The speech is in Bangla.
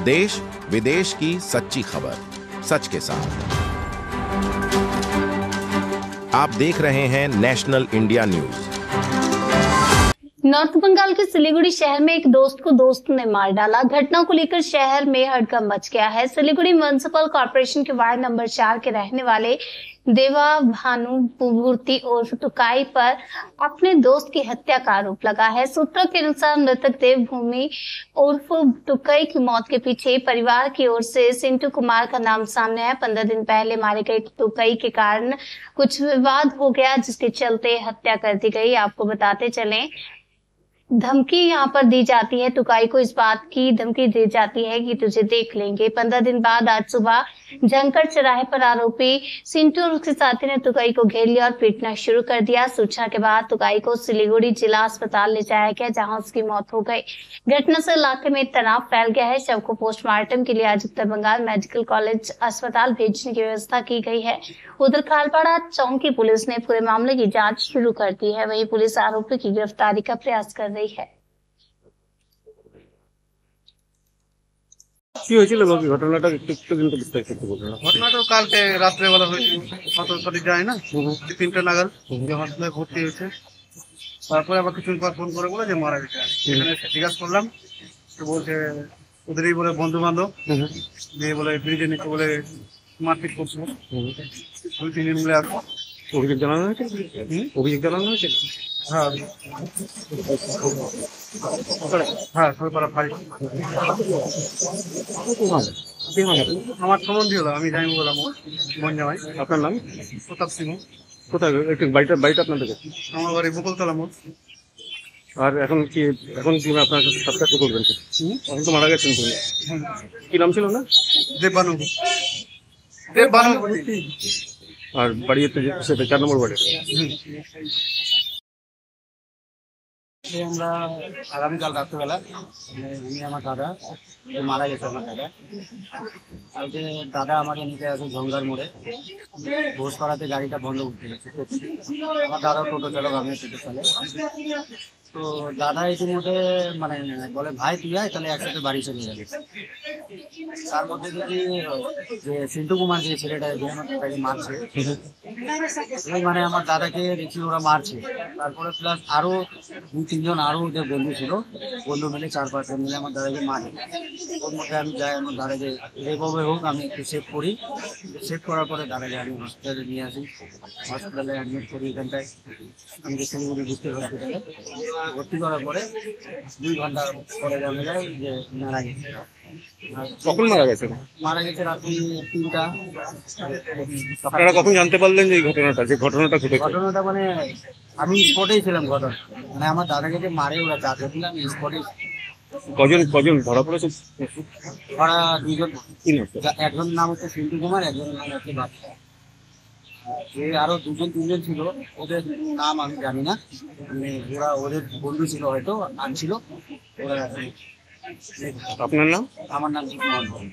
देश विदेश की सच्ची खबर सच के साथ। आप देख रहे हैं national India news. North Bengal के सिलीगुड़ी शहर में एक दोस्त को दोस्त ने मार डाला। घटना को लेकर शहर में हड़कंप मच गया है। सिलीगुड़ी म्युनिसिपल कॉर्पोरेशन के वार्ड नंबर 4 के रहने वाले देवा भानुपूर्ति उर्फ टुकाई पर अपने दोस्त की हत्या का आरोप लगा है। सूत्रों के अनुसार मृतक देव भूमि उर्फ टुकाई की मौत के पीछे परिवार की ओर से सिंटू कुमार का नाम सामने है। 15 दिन पहले मारे गए टुकाई के कारण कुछ विवाद हो गया, जिसके चलते हत्या कर दी गई। आपको बताते चलें, धमकी यहाँ पर दी जाती है। टुकाई को इस बात की धमकी दी जाती है कि तुझे देख लेंगे। 15 दिन बाद आज सुबह जंकर चौराहे पर आरोपी सिंटू और उसके साथी ने टुकाई को घेर लिया और पीटना शुरू कर दिया। सूचना के बाद टुकाई को सिलीगुड़ी जिला अस्पताल ले जाया गया, जहां उसकी मौत हो गई। घटना से इलाके में तनाव फैल गया है। शव को पोस्टमार्टम के लिए आज उत्तर बंगाल मेडिकल कॉलेज अस्पताल भेजने की व्यवस्था की गई है। उधर खालपाड़ा चौकी पुलिस ने पूरे मामले की जाँच शुरू कर दी है। वही पुलिस आरोपी की गिरफ्तारी का प्रयास कर रही है। কি হয়েছিল বাকি ঘটনাটা একটু কিন্তু বিস্তারিত একটু বলুন। ঘটনাটা কালকে রাত্রেবেলা হয়েছিল, 17 তারিখ যায় না 3টে নাগাদ হাসপাতালে ভর্তি হয়েছে। তারপরে আবার কিছুদিন পর ফোন করে বলে যে মারা গেছে। এখানে জিজ্ঞাসা করলাম তো বলছে ওদেরই বলে বন্ধু বান্ধব দিয়ে বলে ব্রিজে নিচে বলে মারপিট করছিল। 2-3 দিন মিলে আসবো। অভিযোগ জানানো হয়েছে? অভিযোগ জানানো হয়েছে? হ্যাঁ হ্যাঁ সরকার ফাইল আমার সম্বন্ধী হলো, আমি জানি বললাম মন জামাই। আপনার নাম? প্রতাপ সিংহ। কোথায় একটু বাড়িটা আপনাদের? আমার বাড়ি বকুলতলা মোড়। আর এখন কি আপনার সাথে করবেন? এখন তো মারা গেছেন তুমি, কি নাম ছিল না? দেববানু। আর বাড়ি সেটা 4 নম্বর বাড়ি। আমরা আগামীকাল রাত্রেবেলা আমি আমার দাদা মারা গেছে। আমার দাদা কালকে দাদা আমাকে নিতে আসে জঙ্গার মোড়ে। ভোজ করাতে গাড়িটা বন্ধ উঠতে গেছে। আমার দাদা টোটো চালক, আমি টোটো চালক। তো দাদা ইতিমধ্যে মানে বলে ভাই তুই আয়, তাহলে একসাথে বাড়ি চলে যাবে। তার মধ্যে যদি যে সিন্টু কুমার যে ছেলেটা যে আমার দাদাকে মারছে, মানে আমার দাদাকে দেখি ওরা মারছে। তারপরে প্লাস আরো 2-3 জন আরো ওদের বন্ধু ছিল, বন্ধু মিলে 4-5 জন মিলে আমার দাদাকে মারে। ওর মধ্যে আমি যাই, আমার দাদাকে যেভাবে হোক আমি একটু সেভ করি। সেভ করার পরে দাদাকে আমি হসপিটালে নিয়ে আসি। হসপিটালে অ্যাডমিট করি। এখানটায় আমি সিলিগুড়ি ডিস্ট্রিক্ট হসপিটালে ভর্তি করার পরে 2 ঘন্টা পরে জানা যায় যে মারা গেছে। কখন মারা গেছে? মারা গেছে রাত্রি 3টা। আপনারা কখন জানতে পারলেন যে ঘটনাটা ঘটেছে? ঘটনাটা মানে আমি স্পটেই ছিলাম। ঘটনা মানে আমার দাদাকে যে মারে ওরা 4 জন ছিলাম স্পটেই। কজন ধরা পড়েছে? ওরা 2 জন। একজন নাম হচ্ছে সিন্টু কুমার, একজনের নাম হচ্ছে বাদশা। আরো 2-3 জন ছিল, ওদের নাম আমি জানি না। ওরা ওদের বন্ধু ছিল, হয়তো আনছিল ওরা। আপনার নাম? আমার নাম জিৎ মোহন।